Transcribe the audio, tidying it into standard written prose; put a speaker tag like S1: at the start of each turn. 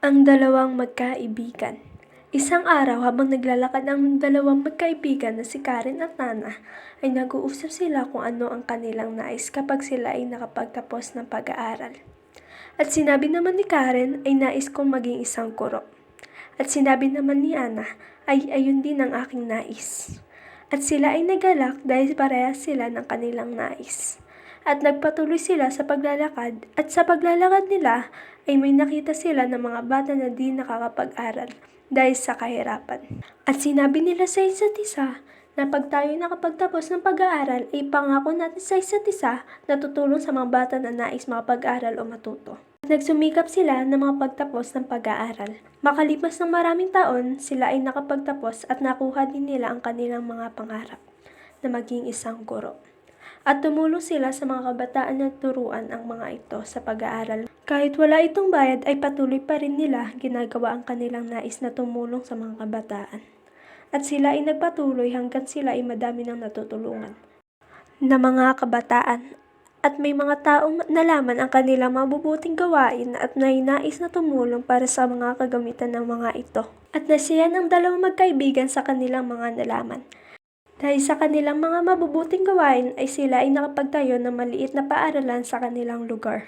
S1: Ang dalawang magkaibigan. Isang araw habang naglalakad ang dalawang magkaibigan na si Karen at Nana, ay nag-uusap sila kung ano ang kanilang nais kapag sila ay nakapagtapos ng pag-aaral. At sinabi naman ni Karen ay nais kong maging isang guro. At sinabi naman ni Ana ay ayun din ang aking nais. At sila ay nagalak dahil parehas sila ng kanilang nais. At nagpatuloy sila sa paglalakad at sa paglalakad nila ay may nakita sila ng mga bata na di nakakapag-aral dahil sa kahirapan. At sinabi nila sa isa't isa na pag tayo nakapagtapos ng pag-aaral ay pangako natin sa isa't isa na tutulong sa mga bata na nais makapag-aral o matuto. Nagsumikap sila na makapagtapos ng pag-aaral. Makalipas ng maraming taon, sila ay nakapagtapos at nakuha din nila ang kanilang mga pangarap na maging isang guro. At tumulong sila sa mga kabataan na turuan ang mga ito sa pag-aaral. Kahit wala itong bayad ay patuloy pa rin nila ginagawa ang kanilang nais na tumulong sa mga kabataan. At sila ay nagpatuloy hanggang sila ay madami ng natutulungan na mga kabataan. At may mga taong nalaman ang kanilang mabubuting gawain at nais na tumulong para sa mga kagamitan ng mga ito. At nasiyahan ang dalawang magkaibigan sa kanilang mga nalaman. Dahil sa kanilang mga mabubuting gawain ay sila ay nakapagtayo ng maliit na paaralan sa kanilang lugar.